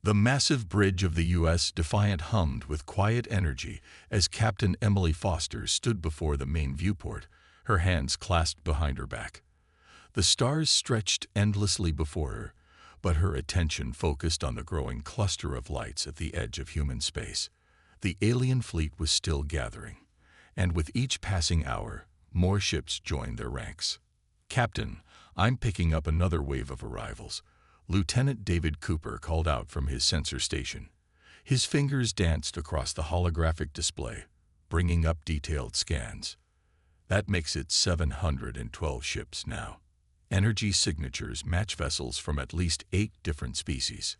The massive bridge of the U.S. Defiant hummed with quiet energy as Captain Emily Foster stood before the main viewport, her hands clasped behind her back. The stars stretched endlessly before her, but her attention focused on the growing cluster of lights at the edge of human space. The alien fleet was still gathering, and with each passing hour, more ships joined their ranks. "Captain, I'm picking up another wave of arrivals," Lieutenant David Cooper called out from his sensor station. His fingers danced across the holographic display, bringing up detailed scans. "That makes it 712 ships now. Energy signatures match vessels from at least 8 different species."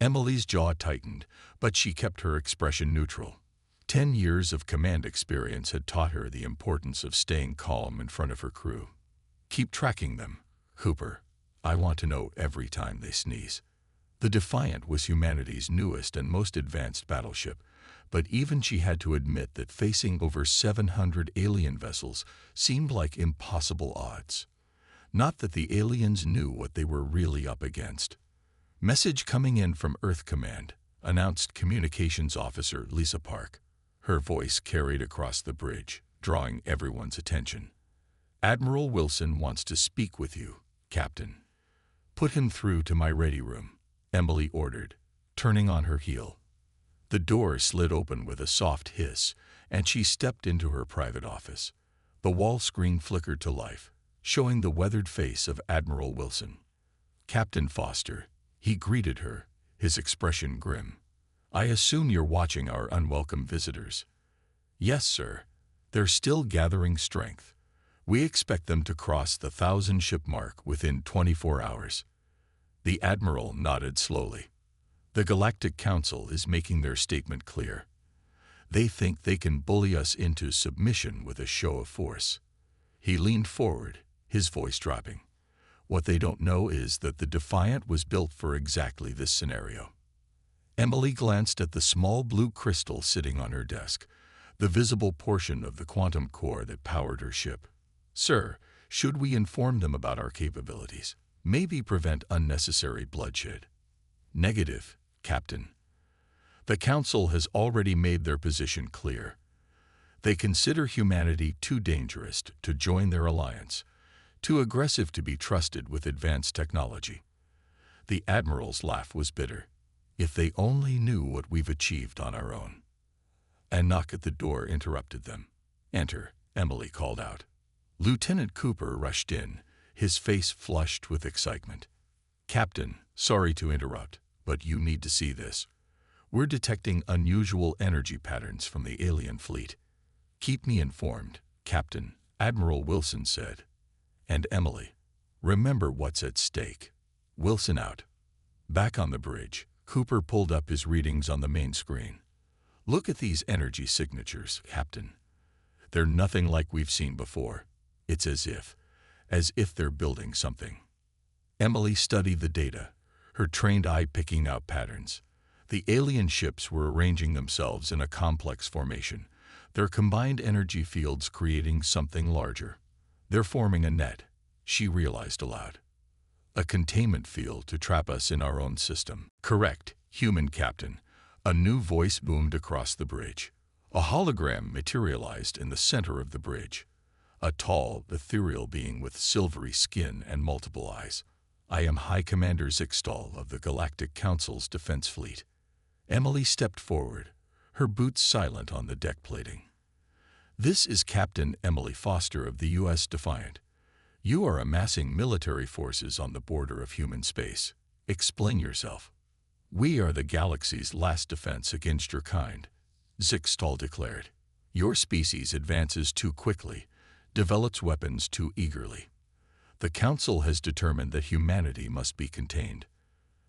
Emily's jaw tightened, but she kept her expression neutral. 10 years of command experience had taught her the importance of staying calm in front of her crew. "Keep tracking them, Cooper. I want to know every time they sneeze." The Defiant was humanity's newest and most advanced battleship, but even she had to admit that facing over 700 alien vessels seemed like impossible odds. Not that the aliens knew what they were really up against. "Message coming in from Earth Command," announced Communications Officer Lisa Park. Her voice carried across the bridge, drawing everyone's attention. "Admiral Wilson wants to speak with you, Captain." "Put him through to my ready room," Emily ordered, turning on her heel. The door slid open with a soft hiss, and she stepped into her private office. The wall screen flickered to life, showing the weathered face of Admiral Wilson. "Captain Foster," he greeted her, his expression grim. "I assume you're watching our unwelcome visitors." "Yes, sir. They're still gathering strength. We expect them to cross the 1,000-ship mark within 24 hours. The Admiral nodded slowly. "The Galactic Council is making their statement clear. They think they can bully us into submission with a show of force." He leaned forward, his voice dropping. "What they don't know is that the Defiant was built for exactly this scenario." Emily glanced at the small blue crystal sitting on her desk, the visible portion of the quantum core that powered her ship. "Sir, should we inform them about our capabilities? Maybe prevent unnecessary bloodshed?" "Negative, Captain. The Council has already made their position clear. They consider humanity too dangerous to join their alliance, too aggressive to be trusted with advanced technology." The Admiral's laugh was bitter. "If they only knew what we've achieved on our own." A knock at the door interrupted them. "Enter," Emily called out. Lieutenant Cooper rushed in, his face flushed with excitement. "Captain, sorry to interrupt, but you need to see this. We're detecting unusual energy patterns from the alien fleet." "Keep me informed, Captain," Admiral Wilson said. "And Emily, remember what's at stake." Wilson out. Back on the bridge, Cooper pulled up his readings on the main screen. "Look at these energy signatures, Captain. They're nothing like we've seen before. It's as if they're building something." Emily studied the data, her trained eye picking out patterns. The alien ships were arranging themselves in a complex formation, their combined energy fields creating something larger. "They're forming a net," she realized aloud. "A containment field to trap us in our own system." "Correct, human captain," a new voice boomed across the bridge. A hologram materialized in the center of the bridge. A tall, ethereal being with silvery skin and multiple eyes. "I am High Commander Zixtal of the Galactic Council's Defense Fleet." Emily stepped forward, her boots silent on the deck plating. "This is Captain Emily Foster of the U.S. Defiant. You are amassing military forces on the border of human space. Explain yourself." "We are the galaxy's last defense against your kind," Zixtal declared. "Your species advances too quickly, develops weapons too eagerly. The Council has determined that humanity must be contained."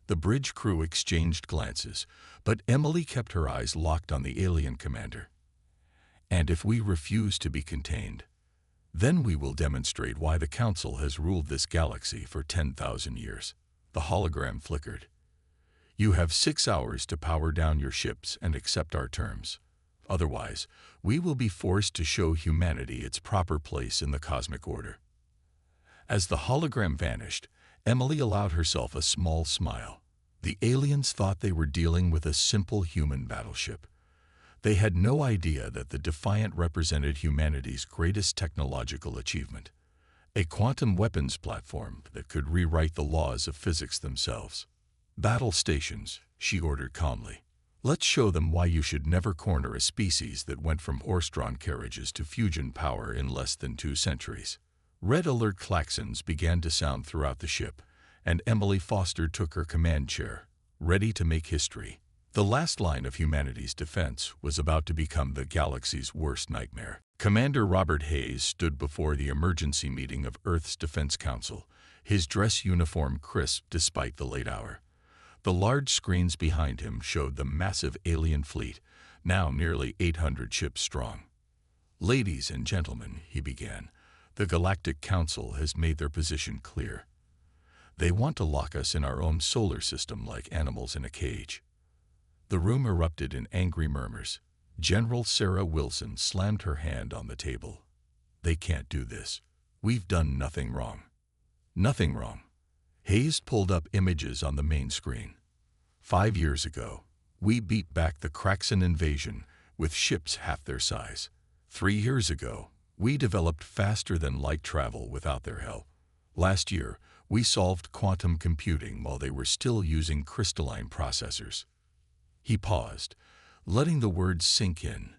The bridge crew exchanged glances, but Emily kept her eyes locked on the alien commander. "And if we refuse to be contained, then we will demonstrate why the Council has ruled this galaxy for 10,000 years." The hologram flickered. "You have 6 hours to power down your ships and accept our terms. Otherwise, we will be forced to show humanity its proper place in the cosmic order." As the hologram vanished, Emily allowed herself a small smile. The aliens thought they were dealing with a simple human battleship. They had no idea that the Defiant represented humanity's greatest technological achievement, a quantum weapons platform that could rewrite the laws of physics themselves. "Battle stations," she ordered calmly. "Let's show them why you should never corner a species that went from horse-drawn carriages to fusion power in less than 2 centuries." Red alert klaxons began to sound throughout the ship, and Emily Foster took her command chair, ready to make history. The last line of humanity's defense was about to become the galaxy's worst nightmare. Commander Robert Hayes stood before the emergency meeting of Earth's Defense Council, his dress uniform crisp despite the late hour. The large screens behind him showed the massive alien fleet, now nearly 800 ships strong. "Ladies and gentlemen," he began, "the Galactic Council has made their position clear. They want to lock us in our own solar system like animals in a cage." The room erupted in angry murmurs. General Sarah Wilson slammed her hand on the table. "They can't do this. We've done nothing wrong." "Nothing wrong." Hayes pulled up images on the main screen. 5 years ago, we beat back the Kraxan invasion with ships half their size. 3 years ago, we developed faster-than-light travel without their help. Last year, we solved quantum computing while they were still using crystalline processors. He paused, letting the words sink in.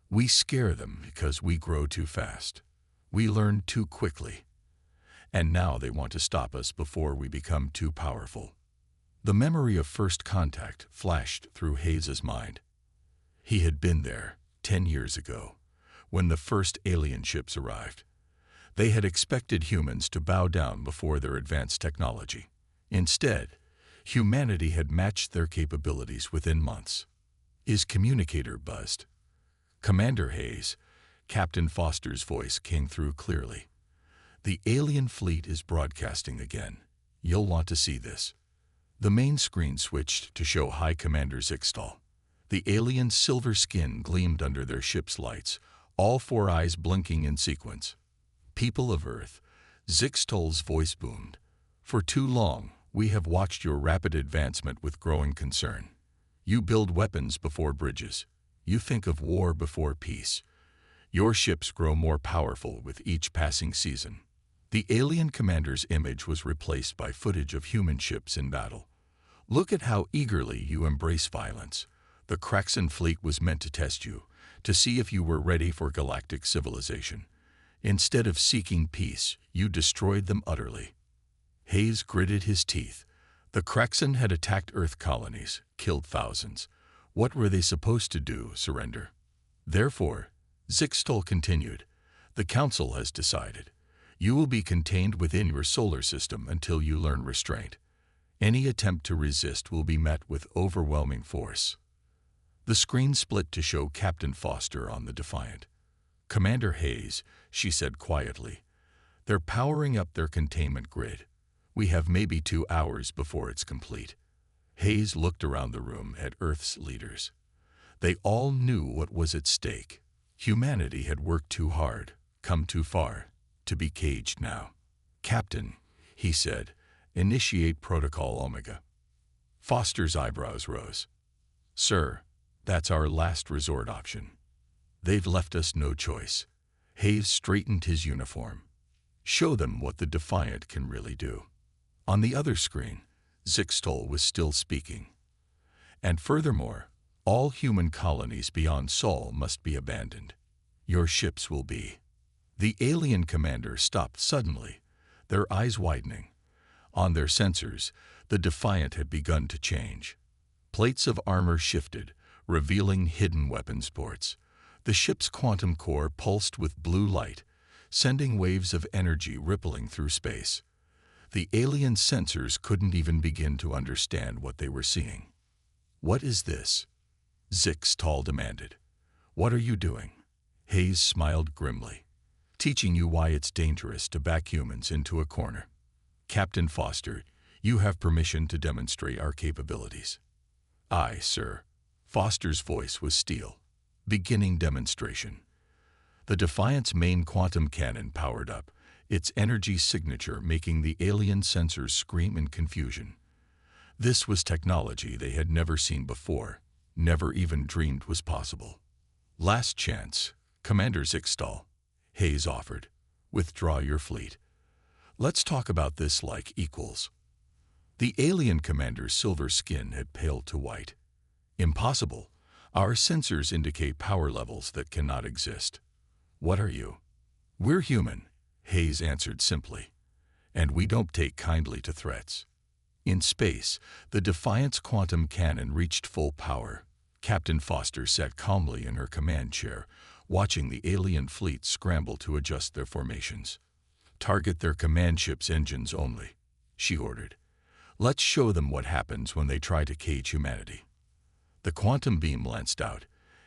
"We scare them because we grow too fast. We learn too quickly. And now they want to stop us before we become too powerful." The memory of first contact flashed through Hayes's mind. He had been there 10 years ago, when the first alien ships arrived. They had expected humans to bow down before their advanced technology. Instead, humanity had matched their capabilities within months. His communicator buzzed. "Commander Hayes," Captain Foster's voice came through clearly. "The alien fleet is broadcasting again. You'll want to see this." The main screen switched to show High Commander Zixtal. The alien's silver skin gleamed under their ship's lights, all 4 eyes blinking in sequence. "People of Earth," Zixtal's voice boomed, "for too long, we have watched your rapid advancement with growing concern. You build weapons before bridges. You think of war before peace. Your ships grow more powerful with each passing season." The alien commander's image was replaced by footage of human ships in battle. "Look at how eagerly you embrace violence. The Kraxan fleet was meant to test you, to see if you were ready for galactic civilization. Instead of seeking peace, you destroyed them utterly." Hayes gritted his teeth. The Kraxan had attacked Earth colonies, killed thousands. What were they supposed to do, surrender? "Therefore," Zixtal continued, "the Council has decided. You will be contained within your solar system until you learn restraint. Any attempt to resist will be met with overwhelming force." The screen split to show Captain Foster on the Defiant. "Commander Hayes," she said quietly, "they're powering up their containment grid. We have maybe 2 hours before it's complete." Hayes looked around the room at Earth's leaders. They all knew what was at stake. Humanity had worked too hard, come too far, to be caged now. "Captain," he said, "initiate Protocol Omega." Foster's eyebrows rose. "Sir, that's our last resort option. They've left us no choice." Hayes straightened his uniform. "Show them what the Defiant can really do." On the other screen, Zixtal was still speaking. "And furthermore, all human colonies beyond Sol must be abandoned. Your ships will be." The alien commander stopped suddenly, their eyes widening. On their sensors, the Defiant had begun to change. Plates of armor shifted, revealing hidden weapons ports. The ship's quantum core pulsed with blue light, sending waves of energy rippling through space. The alien sensors couldn't even begin to understand what they were seeing. "What is this?" Zixtal demanded. "What are you doing?" Hayes smiled grimly. "Teaching you why it's dangerous to back humans into a corner. Captain Foster, you have permission to demonstrate our capabilities." "Aye, sir." Foster's voice was steel. "Beginning demonstration." The Defiant's main quantum cannon powered up, its energy signature making the alien sensors scream in confusion. This was technology they had never seen before, never even dreamed was possible. Last chance, Commander Zixtal, Hayes offered. Withdraw your fleet. Let's talk about this like equals. The alien commander's silver skin had paled to white. Impossible. Our sensors indicate power levels that cannot exist. What are you? We're human, Hayes answered simply. And we don't take kindly to threats. In space, the Defiant's quantum cannon reached full power. Captain Foster sat calmly in her command chair, watching the alien fleet scramble to adjust their formations. Target their command ship's engines only, she ordered. Let's show them what happens when they try to cage humanity. The quantum beam lanced out,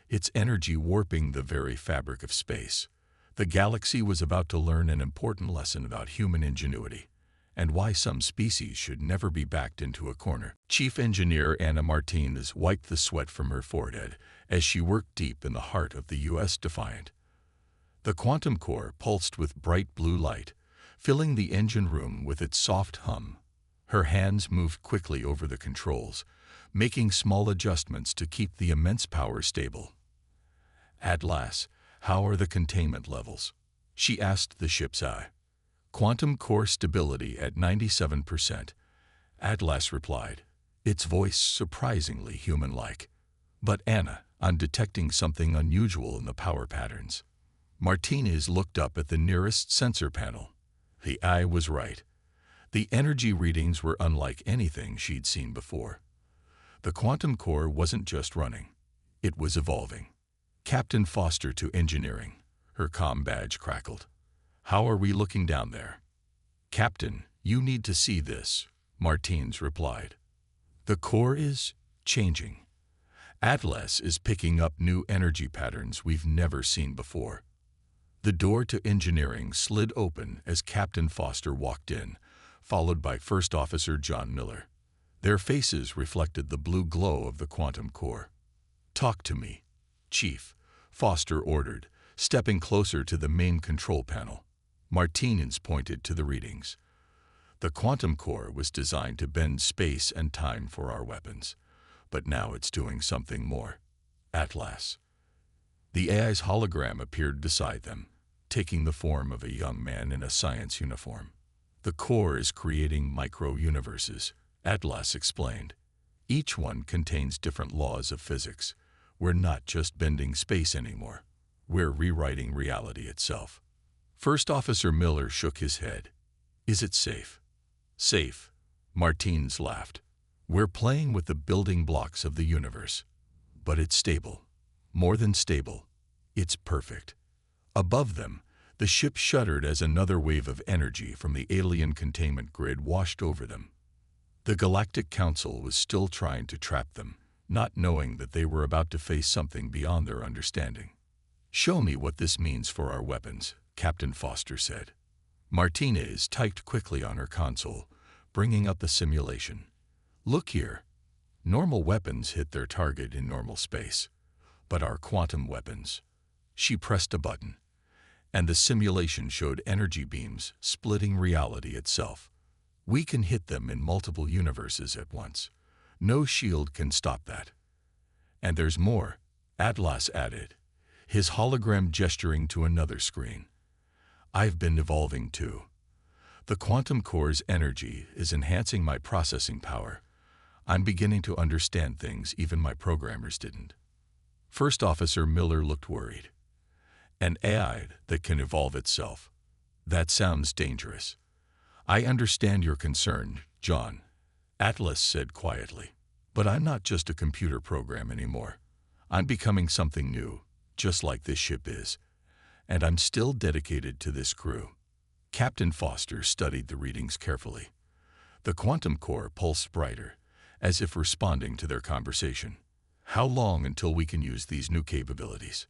its energy warping the very fabric of space. The galaxy was about to learn an important lesson about human ingenuity, and why some species should never be backed into a corner. Chief Engineer Anna Martinez wiped the sweat from her forehead as she worked deep in the heart of the U.S. Defiant. The quantum core pulsed with bright blue light, filling the engine room with its soft hum. Her hands moved quickly over the controls, making small adjustments to keep the immense power stable. Atlas, how are the containment levels? She asked the ship's eye. Quantum core stability at 97%. Atlas replied, its voice surprisingly human-like. But Anna, I'm detecting something unusual in the power patterns. Martinez looked up at the nearest sensor panel. The eye was right. The energy readings were unlike anything she'd seen before. The quantum core wasn't just running. It was evolving. Captain Foster to engineering. Her comm badge crackled. How are we looking down there? Captain, you need to see this, Martinez replied. The core is changing. Atlas is picking up new energy patterns we've never seen before. The door to engineering slid open as Captain Foster walked in, followed by First Officer John Miller. Their faces reflected the blue glow of the quantum core. Talk to me, Chief, Foster ordered, stepping closer to the main control panel. Martinez pointed to the readings. The quantum core was designed to bend space and time for our weapons, but now it's doing something more. Atlas. The AI's hologram appeared beside them, taking the form of a young man in a science uniform. The core is creating micro-universes, Atlas explained. Each one contains different laws of physics. We're not just bending space anymore. We're rewriting reality itself. First Officer Miller shook his head. Is it safe? Safe, Martinez laughed. We're playing with the building blocks of the universe. But it's stable. More than stable. It's perfect. Above them, the ship shuddered as another wave of energy from the alien containment grid washed over them. The Galactic Council was still trying to trap them, not knowing that they were about to face something beyond their understanding. Show me what this means for our weapons, Captain Foster said. Martinez typed quickly on her console, bringing up the simulation. Look here. Normal weapons hit their target in normal space, but our quantum weapons. She pressed a button, and the simulation showed energy beams splitting reality itself. We can hit them in multiple universes at once. No shield can stop that. And there's more, Atlas added, his hologram gesturing to another screen. I've been evolving too. The quantum core's energy is enhancing my processing power. I'm beginning to understand things even my programmers didn't. First Officer Miller looked worried. An AI that can evolve itself. That sounds dangerous. I understand your concern, John, Atlas said quietly. But I'm not just a computer program anymore. I'm becoming something new, just like this ship is. And I'm still dedicated to this crew. Captain Foster studied the readings carefully. The quantum core pulsed brighter, as if responding to their conversation. How long until we can use these new capabilities?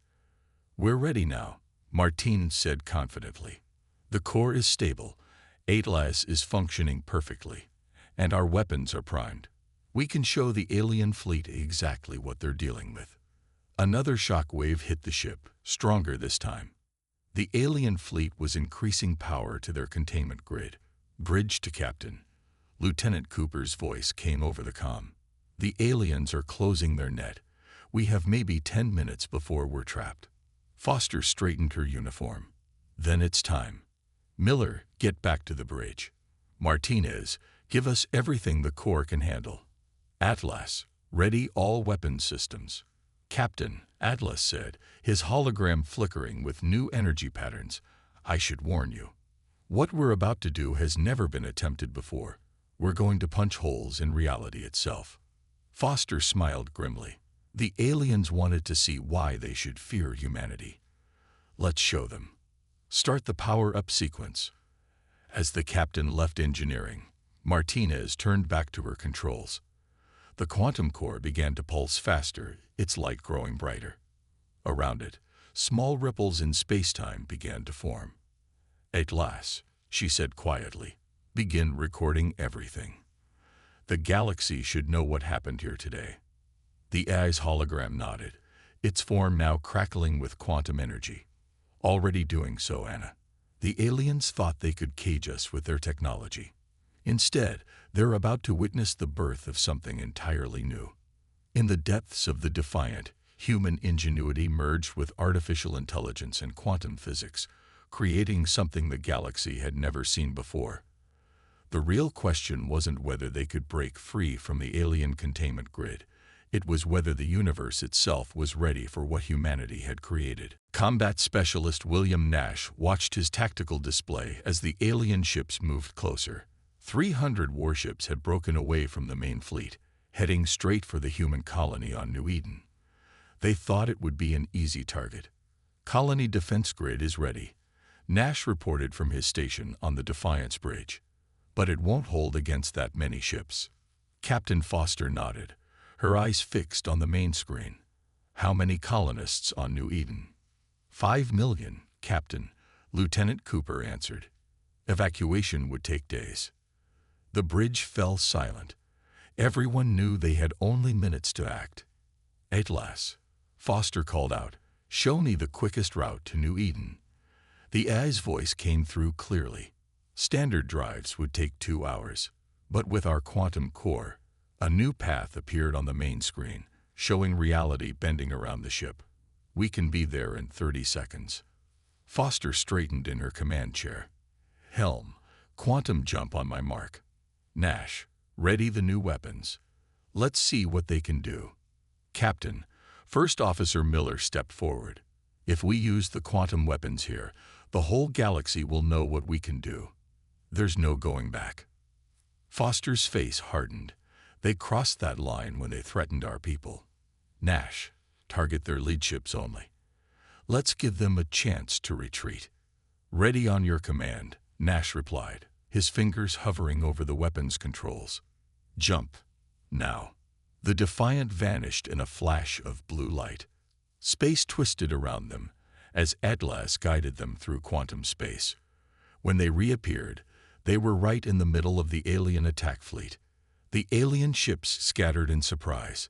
We're ready now, Martinez said confidently. The core is stable, Atlas is functioning perfectly, and our weapons are primed. We can show the alien fleet exactly what they're dealing with. Another shock wave hit the ship, stronger this time. The alien fleet was increasing power to their containment grid. Bridge to Captain. Lieutenant Cooper's voice came over the comm. "The aliens are closing their net. We have maybe 10 minutes before we're trapped." Foster straightened her uniform. "Then it's time. Miller, get back to the bridge. Martinez, give us everything the Corps can handle. Atlas, ready all weapon systems." "Captain," Atlas said, his hologram flickering with new energy patterns, "I should warn you. What we're about to do has never been attempted before. We're going to punch holes in reality itself." Foster smiled grimly. The aliens wanted to see why they should fear humanity. "Let's show them. Start the power-up sequence." As the captain left engineering, Martinez turned back to her controls. The quantum core began to pulse faster, its light growing brighter. Around it, small ripples in space-time began to form. "Atlas," she said quietly, "begin recording everything. The galaxy should know what happened here today." The AI's hologram nodded, its form now crackling with quantum energy. "Already doing so, Anna. The aliens thought they could cage us with their technology. Instead, they're about to witness the birth of something entirely new." In the depths of the Defiant, human ingenuity merged with artificial intelligence and quantum physics, creating something the galaxy had never seen before. The real question wasn't whether they could break free from the alien containment grid. It was whether the universe itself was ready for what humanity had created. Combat specialist William Nash watched his tactical display as the alien ships moved closer. 300 warships had broken away from the main fleet, heading straight for the human colony on New Eden. They thought it would be an easy target. "Colony defense grid is ready," Nash reported from his station on the Defiance Bridge. "But it won't hold against that many ships." Captain Foster nodded, her eyes fixed on the main screen. "How many colonists on New Eden?" 5 million, Captain, Lieutenant Cooper answered. "Evacuation would take days." The bridge fell silent. Everyone knew they had only minutes to act. "Atlas," Foster called out, "show me the quickest route to New Eden." The AI's voice came through clearly. "Standard drives would take 2 hours. But with our quantum core," a new path appeared on the main screen, showing reality bending around the ship. "We can be there in 30 seconds. Foster straightened in her command chair. "Helm, quantum jump on my mark. Nash, ready the new weapons. Let's see what they can do." "Captain," First Officer Miller stepped forward. "If we use the quantum weapons here, the whole galaxy will know what we can do. There's no going back." Foster's face hardened. "They crossed that line when they threatened our people. Nash, target their lead ships only. Let's give them a chance to retreat." "Ready on your command," Nash replied, his fingers hovering over the weapons controls. "Jump. Now." The Defiant vanished in a flash of blue light. Space twisted around them as Atlas guided them through quantum space. When they reappeared, they were right in the middle of the alien attack fleet. The alien ships scattered in surprise.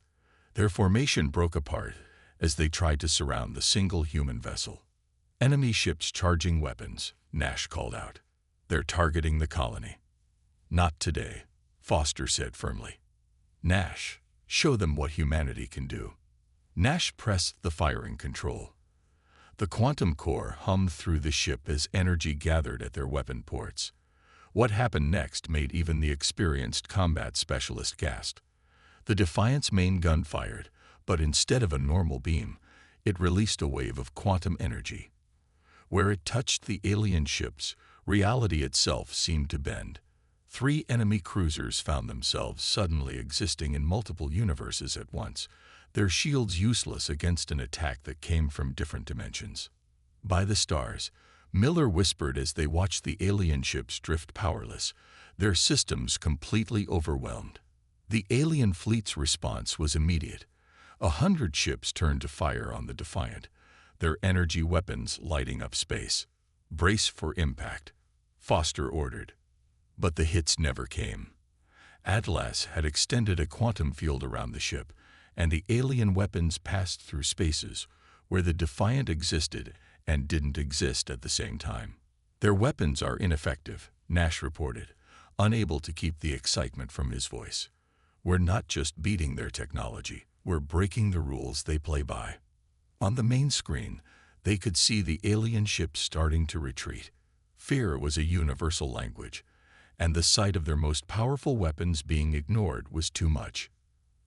Their formation broke apart as they tried to surround the single human vessel. "Enemy ships charging weapons," Nash called out. "They're targeting the colony." "Not today," Foster said firmly. "Nash, show them what humanity can do." Nash pressed the firing control. The quantum core hummed through the ship as energy gathered at their weapon ports. What happened next made even the experienced combat specialist gasp. The Defiant's main gun fired, but instead of a normal beam, it released a wave of quantum energy. Where it touched the alien ships, reality itself seemed to bend. 3 enemy cruisers found themselves suddenly existing in multiple universes at once, their shields useless against an attack that came from different dimensions. "By the stars," Miller whispered as they watched the alien ships drift powerless, their systems completely overwhelmed. The alien fleet's response was immediate. 100 ships turned to fire on the Defiant, their energy weapons lighting up space. "Brace for impact," Foster ordered. But the hits never came. Atlas had extended a quantum field around the ship, and the alien weapons passed through spaces where the Defiant existed and didn't exist at the same time. "Their weapons are ineffective," Nash reported. unable to keep the excitement from his voice. "We're not just beating their technology, we're breaking the rules they play by." On the main screen, they could see the alien ships starting to retreat. Fear was a universal language, and the sight of their most powerful weapons being ignored was too much.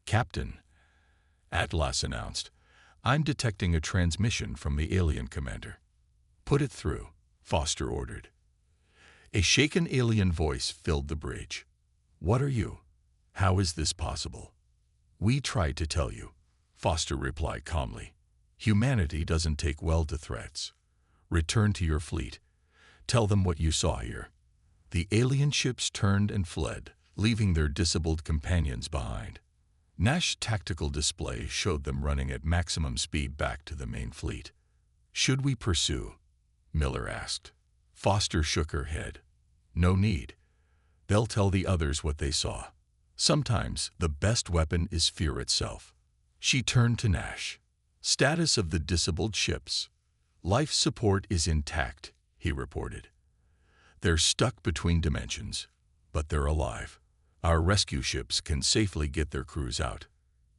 "Captain," Atlas announced, "I'm detecting a transmission from the alien commander." "Put it through," Foster ordered. A shaken alien voice filled the bridge. "What are you? How is this possible?" "We tried to tell you," Foster replied calmly. "Humanity doesn't take well to threats. Return to your fleet. Tell them what you saw here." The alien ships turned and fled, leaving their disabled companions behind. Nash's tactical display showed them running at maximum speed back to the main fleet. "Should we pursue?" Miller asked. Foster shook her head. "No need. They'll tell the others what they saw. Sometimes the best weapon is fear itself." She turned to Nash. "Status of the disabled ships. Life support is intact," he reported. "They're stuck between dimensions, but they're alive. Our rescue ships can safely get their crews out."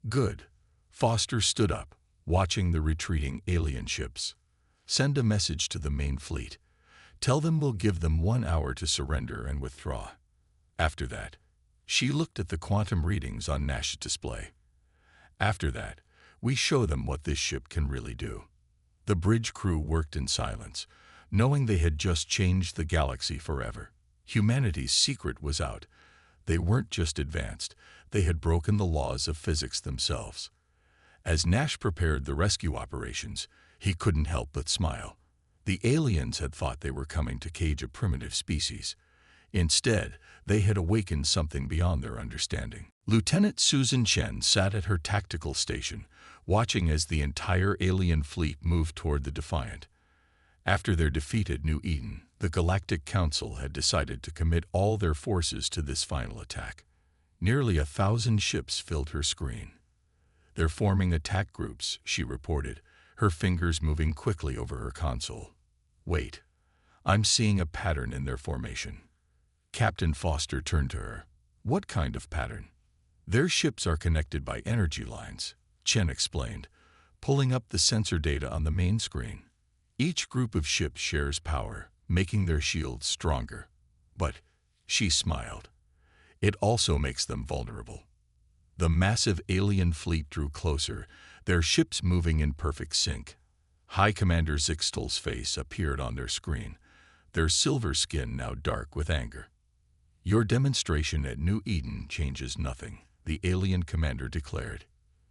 "Good." Foster stood up, watching the retreating alien ships. "Send a message to the main fleet. Tell them we'll give them 1 hour to surrender and withdraw. After that," she looked at the quantum readings on Nash's display. "After that, we show them what this ship can really do." The bridge crew worked in silence, knowing they had just changed the galaxy forever. Humanity's secret was out. They weren't just advanced, they had broken the laws of physics themselves. As Nash prepared the rescue operations, he couldn't help but smile. The aliens had thought they were coming to cage a primitive species. Instead, they had awakened something beyond their understanding. Lieutenant Susan Chen sat at her tactical station, watching as the entire alien fleet moved toward the Defiant. After their defeat at New Eden, the Galactic Council had decided to commit all their forces to this final attack. Nearly 1,000 ships filled her screen. "They're forming attack groups," she reported, her fingers moving quickly over her console. "Wait, I'm seeing a pattern in their formation." Captain Foster turned to her. "What kind of pattern?" "Their ships are connected by energy lines," Chen explained, pulling up the sensor data on the main screen. "Each group of ships shares power, making their shields stronger. But," she smiled, "it also makes them vulnerable." The massive alien fleet drew closer, their ships moving in perfect sync. High Commander Zixtel's face appeared on their screen, their silver skin now dark with anger. "Your demonstration at New Eden changes nothing," the alien commander declared.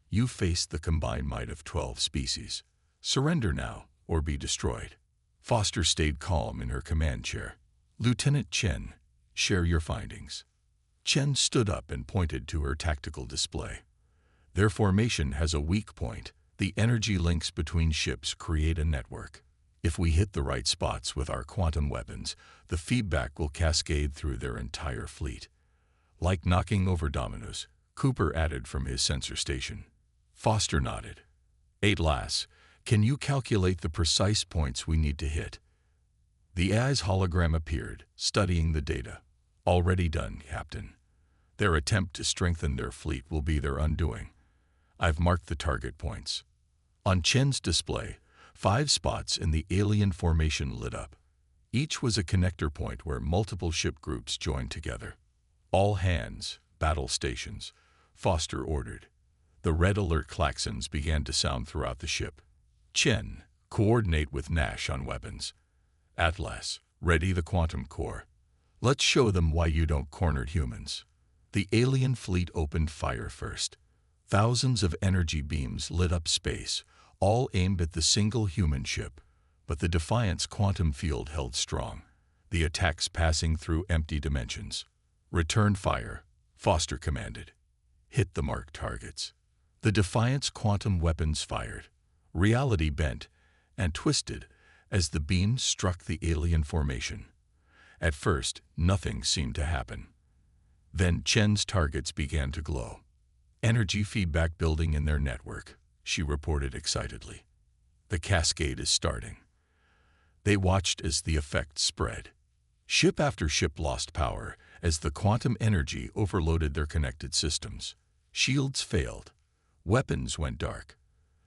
"You faced the combined might of 12 species. Surrender now, or be destroyed." Foster stayed calm in her command chair. "Lieutenant Chen, share your findings." Chen stood up and pointed to her tactical display. "Their formation has a weak point. The energy links between ships create a network. If we hit the right spots with our quantum weapons, the feedback will cascade through their entire fleet." "Like knocking over dominoes," Cooper added from his sensor station. Foster nodded. "Atlas, can you calculate the precise points we need to hit?" The AI's hologram appeared, studying the data. "Already done, Captain. Their attempt to strengthen their fleet will be their undoing. I've marked the target points." On Chen's display, 5 spots in the alien formation lit up. Each was a connector point where multiple ship groups joined together. "All hands, battle stations," Foster ordered. The red alert klaxons began to sound throughout the ship. "Chen, coordinate with Nash on weapons. Atlas, ready the quantum core. Let's show them why you don't corner humans." The alien fleet opened fire first. Thousands of energy beams lit up space, all aimed at the single human ship, but the Defiant's quantum field held strong, the attacks passing through empty dimensions. "Return fire," Foster commanded. "Hit the marked targets." The Defiant's quantum weapons fired. Reality bent and twisted as the beams struck the alien formation. At first, nothing seemed to happen. Then Chen's targets began to glow. "Energy feedback building in their network," she reported excitedly. "The cascade is starting." They watched as the effect spread. Ship after ship lost power, as the quantum energy overloaded their connected systems. Shields failed. Weapons went dark.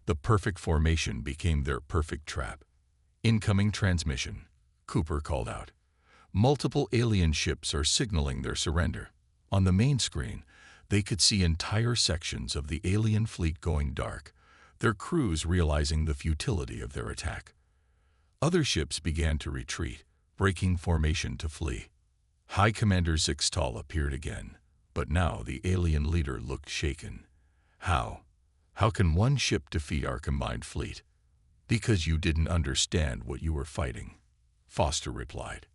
The perfect formation became their perfect trap. Incoming transmission, Cooper called out. Multiple alien ships are signaling their surrender. On the main screen, they could see entire sections of the alien fleet going dark, their crews realizing the futility of their attack. Other ships began to retreat, breaking formation to flee. High Commander Zixtal appeared again, but now the alien leader looked shaken. How? How can one ship defeat our combined fleet? Because you didn't understand what you were fighting, Foster replied.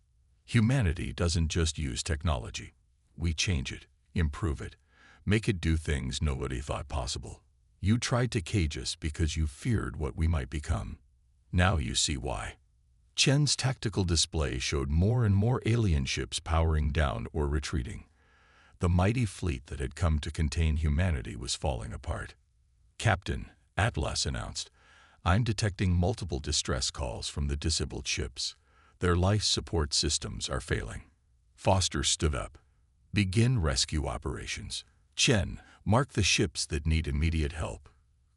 Humanity doesn't just use technology. We change it, improve it, make it do things nobody thought possible. You tried to cage us because you feared what we might become. Now you see why. Chen's tactical display showed more and more alien ships powering down or retreating. The mighty fleet that had come to contain humanity was falling apart. Captain, Atlas announced, I'm detecting multiple distress calls from the disabled ships. Their life support systems are failing. Foster stood up. Begin rescue operations. Chen, mark the ships that need immediate help.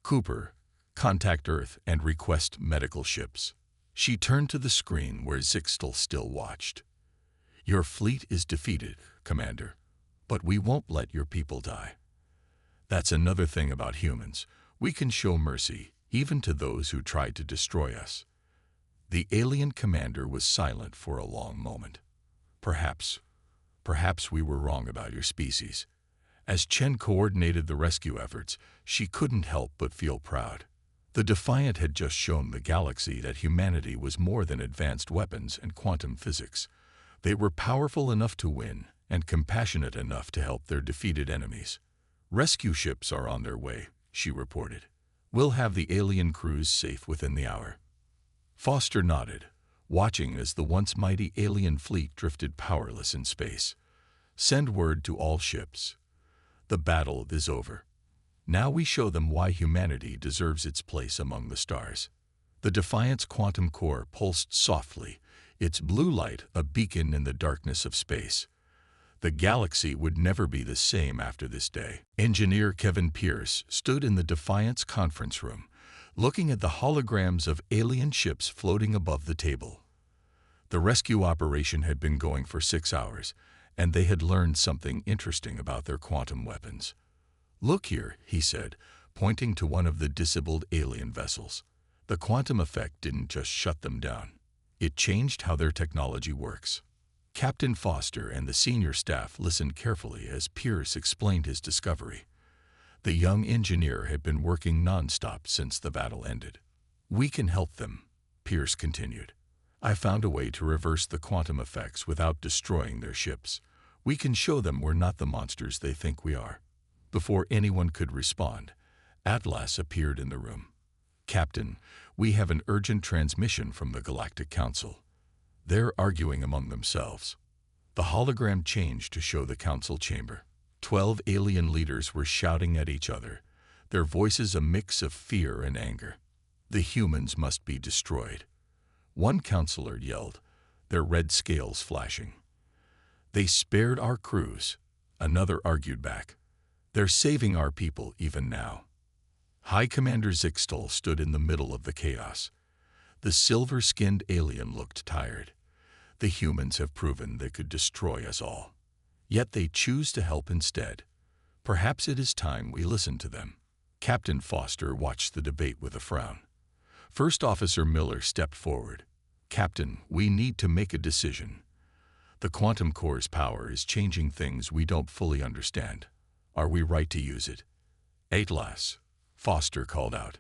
Cooper, contact Earth and request medical ships. She turned to the screen where Zixtal still watched. Your fleet is defeated, Commander, but we won't let your people die. That's another thing about humans. We can show mercy, even to those who tried to destroy us. The alien commander was silent for a long moment. Perhaps we were wrong about your species. As Chen coordinated the rescue efforts, she couldn't help but feel proud. The Defiant had just shown the galaxy that humanity was more than advanced weapons and quantum physics. They were powerful enough to win and compassionate enough to help their defeated enemies. Rescue ships are on their way, she reported. We'll have the alien crews safe within the hour. Foster nodded, watching as the once mighty alien fleet drifted powerless in space. Send word to all ships. The battle is over. Now we show them why humanity deserves its place among the stars. The Defiant's quantum core pulsed softly, its blue light a beacon in the darkness of space. The galaxy would never be the same after this day. Engineer Kevin Pierce stood in the Defiant's conference room, looking at the holograms of alien ships floating above the table. The rescue operation had been going for 6 hours, and they had learned something interesting about their quantum weapons. Look here, he said, pointing to one of the disabled alien vessels. The quantum effect didn't just shut them down. It changed how their technology works. Captain Foster and the senior staff listened carefully as Pierce explained his discovery. The young engineer had been working non-stop since the battle ended. We can help them, Pierce continued. I found a way to reverse the quantum effects without destroying their ships. We can show them we're not the monsters they think we are. Before anyone could respond, Atlas appeared in the room. Captain, we have an urgent transmission from the Galactic Council. They're arguing among themselves. The hologram changed to show the council chamber. 12 alien leaders were shouting at each other, their voices a mix of fear and anger. The humans must be destroyed. One counselor yelled, their red scales flashing. They spared our crews, another argued back. They're saving our people even now. High Commander Zixtal stood in the middle of the chaos. The silver-skinned alien looked tired. The humans have proven they could destroy us all. Yet they choose to help instead. Perhaps it is time we listen to them. Captain Foster watched the debate with a frown. First Officer Miller stepped forward. Captain, we need to make a decision. The quantum core's power is changing things we don't fully understand. Are we right to use it? Atlas, Foster called out.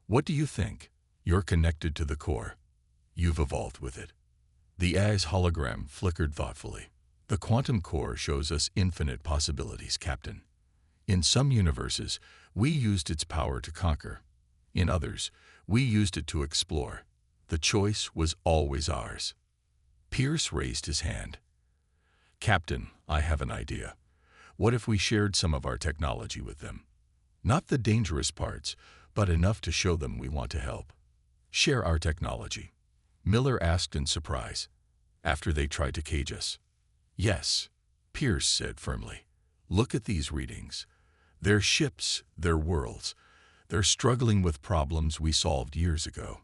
What do you think? You're connected to the core. You've evolved with it. The AI's hologram flickered thoughtfully. The quantum core shows us infinite possibilities, Captain. In some universes, we used its power to conquer. In others, we used it to explore. The choice was always ours. Pierce raised his hand. Captain, I have an idea. What if we shared some of our technology with them? Not the dangerous parts, but enough to show them we want to help. Share our technology, Miller asked in surprise, after they tried to cage us. Yes, Pierce said firmly. Look at these readings. They're ships, they're worlds. They're struggling with problems we solved years ago.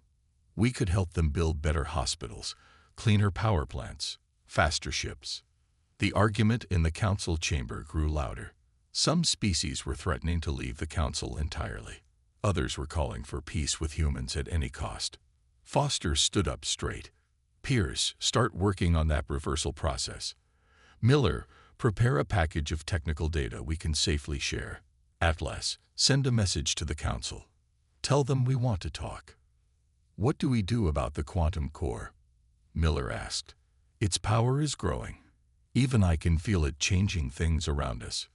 We could help them build better hospitals, cleaner power plants, faster ships. The argument in the council chamber grew louder. Some species were threatening to leave the council entirely. Others were calling for peace with humans at any cost. Foster stood up straight. Pierce, start working on that reversal process. Miller, prepare a package of technical data we can safely share. Atlas, send a message to the council. Tell them we want to talk. What do we do about the quantum core? Miller asked. Its power is growing. Even I can feel it changing things around us.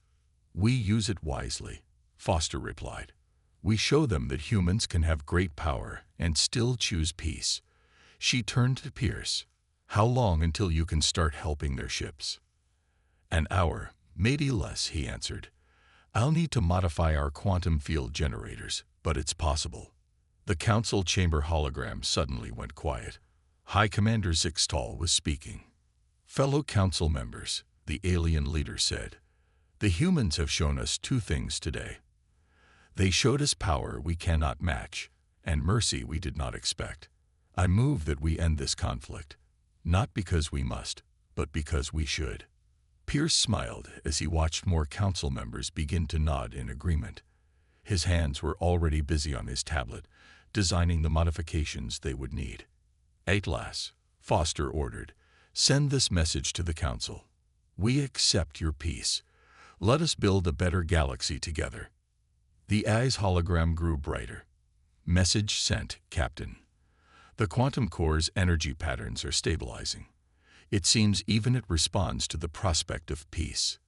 We use it wisely, Foster replied. We show them that humans can have great power and still choose peace. She turned to Pierce. How long until you can start helping their ships? An hour, maybe less, he answered. I'll need to modify our quantum field generators, but it's possible. The council chamber hologram suddenly went quiet. High Commander Zixtal was speaking. Fellow council members, the alien leader said, the humans have shown us two things today. They showed us power we cannot match, and mercy we did not expect. I move that we end this conflict, not because we must, but because we should. Pierce smiled as he watched more council members begin to nod in agreement. His hands were already busy on his tablet, designing the modifications they would need. Atlas, Foster ordered, send this message to the council. We accept your peace. Let us build a better galaxy together. The eye's hologram grew brighter. Message sent, Captain. The quantum core's energy patterns are stabilizing. It seems even it responds to the prospect of peace.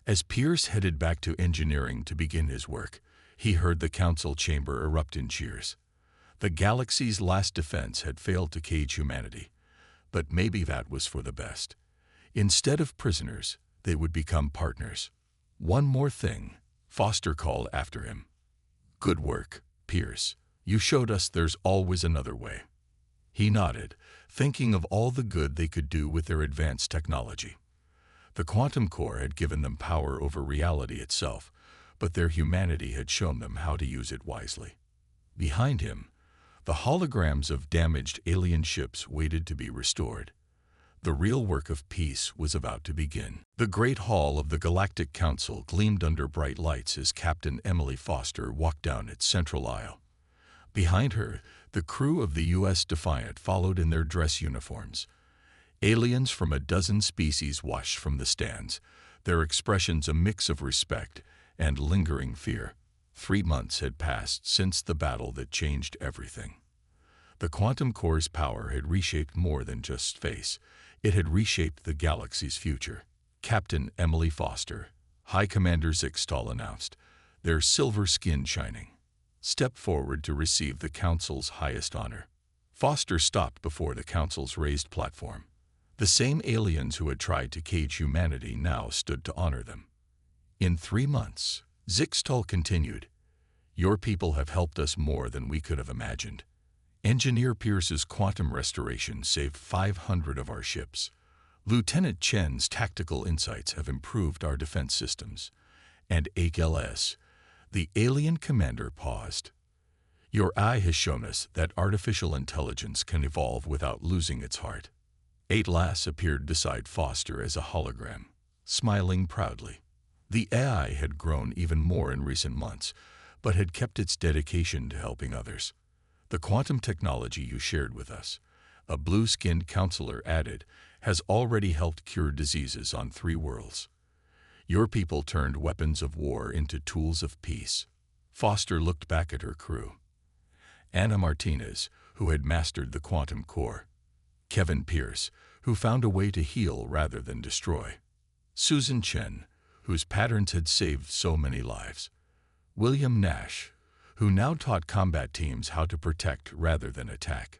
As Pierce headed back to engineering to begin his work, he heard the council chamber erupt in cheers. The galaxy's last defense had failed to cage humanity, but maybe that was for the best. Instead of prisoners, they would become partners. One more thing, Foster called after him. Good work, Pierce. You showed us there's always another way. He nodded, thinking of all the good they could do with their advanced technology. The quantum core had given them power over reality itself, but their humanity had shown them how to use it wisely. Behind him, the holograms of damaged alien ships waited to be restored. The real work of peace was about to begin. The great hall of the Galactic Council gleamed under bright lights as Captain Emily Foster walked down its central aisle. Behind her, the crew of the U.S. Defiant followed in their dress uniforms. Aliens from a dozen species watched from the stands, their expressions a mix of respect and lingering fear. 3 months had passed since the battle that changed everything. The quantum core's power had reshaped more than just space. It had reshaped the galaxy's future. Captain Emily Foster, High Commander Zixtal announced, their silver skin shining. Step forward to receive the Council's highest honor. Foster stopped before the Council's raised platform. The same aliens who had tried to cage humanity now stood to honor them. In 3 months, Zixtal continued, your people have helped us more than we could have imagined. Engineer Pierce's quantum restoration saved 500 of our ships. Lieutenant Chen's tactical insights have improved our defense systems. And HLS, the alien commander, paused. Your eye has shown us that artificial intelligence can evolve without losing its heart. Atlas appeared beside Foster as a hologram, smiling proudly. The AI had grown even more in recent months, but had kept its dedication to helping others. The quantum technology you shared with us, a blue-skinned counselor added, has already helped cure diseases on 3 worlds. Your people turned weapons of war into tools of peace. Foster looked back at her crew. Anna Martinez, who had mastered the quantum core. Kevin Pierce, who found a way to heal rather than destroy. Susan Chen, whose patterns had saved so many lives. William Nash, who now taught combat teams how to protect rather than attack.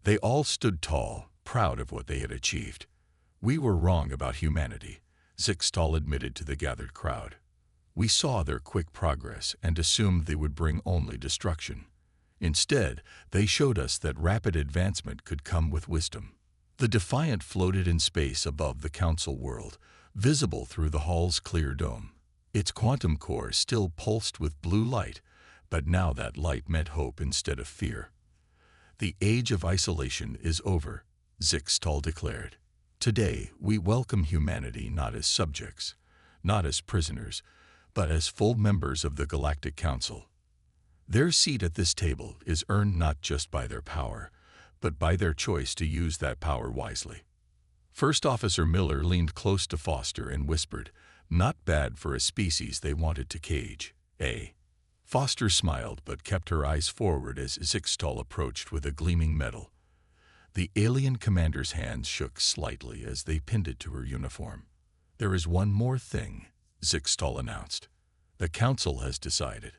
They all stood tall, proud of what they had achieved. We were wrong about humanity, Zixtal admitted to the gathered crowd. We saw their quick progress and assumed they would bring only destruction. Instead, they showed us that rapid advancement could come with wisdom. The Defiant floated in space above the Council world, visible through the hall's clear dome. Its quantum core still pulsed with blue light, but now that light meant hope instead of fear. "The age of isolation is over," Zixtal declared. "Today, we welcome humanity not as subjects, not as prisoners, but as full members of the Galactic Council. Their seat at this table is earned not just by their power, but by their choice to use that power wisely." First Officer Miller leaned close to Foster and whispered, "Not bad for a species they wanted to cage, eh?" Foster smiled but kept her eyes forward as Zixtal approached with a gleaming medal. The alien commander's hands shook slightly as they pinned it to her uniform. "There is one more thing," Zixtal announced. "The Council has decided.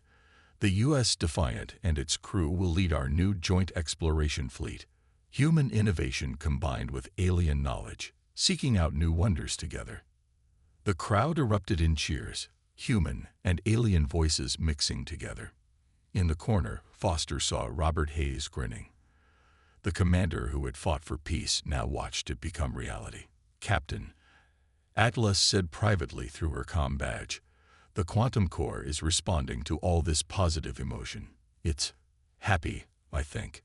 The U.S. Defiant and its crew will lead our new joint exploration fleet. Human innovation combined with alien knowledge, seeking out new wonders together." The crowd erupted in cheers, human and alien voices mixing together. In the corner, Foster saw Robert Hayes grinning. The commander who had fought for peace now watched it become reality. "Captain," Atlas said privately through her comm badge, "the quantum core is responding to all this positive emotion. It's happy, I think.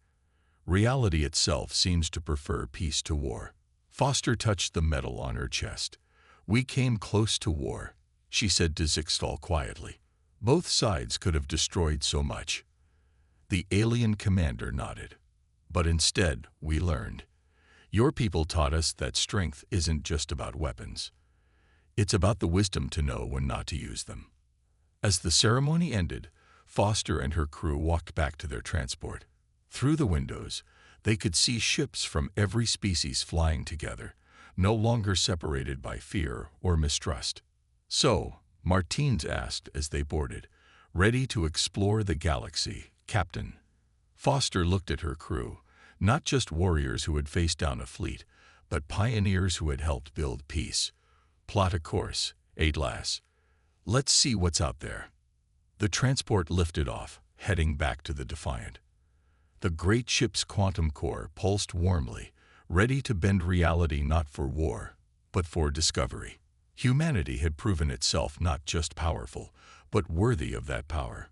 Reality itself seems to prefer peace to war." Foster touched the medal on her chest. "We came close to war," she said to Zixtal quietly. "Both sides could have destroyed so much." The alien commander nodded. "But instead, we learned. Your people taught us that strength isn't just about weapons. It's about the wisdom to know when not to use them." As the ceremony ended, Foster and her crew walked back to their transport. Through the windows, they could see ships from every species flying together, no longer separated by fear or mistrust. "So," Martins asked as they boarded, "ready to explore the galaxy, Captain?" Foster looked at her crew, not just warriors who had faced down a fleet, but pioneers who had helped build peace. "Plot a course, Atlas. Let's see what's out there." The transport lifted off, heading back to the Defiant. The great ship's quantum core pulsed warmly, ready to bend reality not for war, but for discovery. Humanity had proven itself not just powerful, but worthy of that power.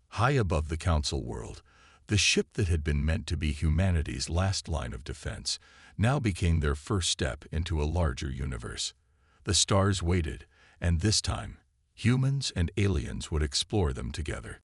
High above the Council world, the ship that had been meant to be humanity's last line of defense now became their first step into a larger universe. The stars waited, and this time, humans and aliens would explore them together.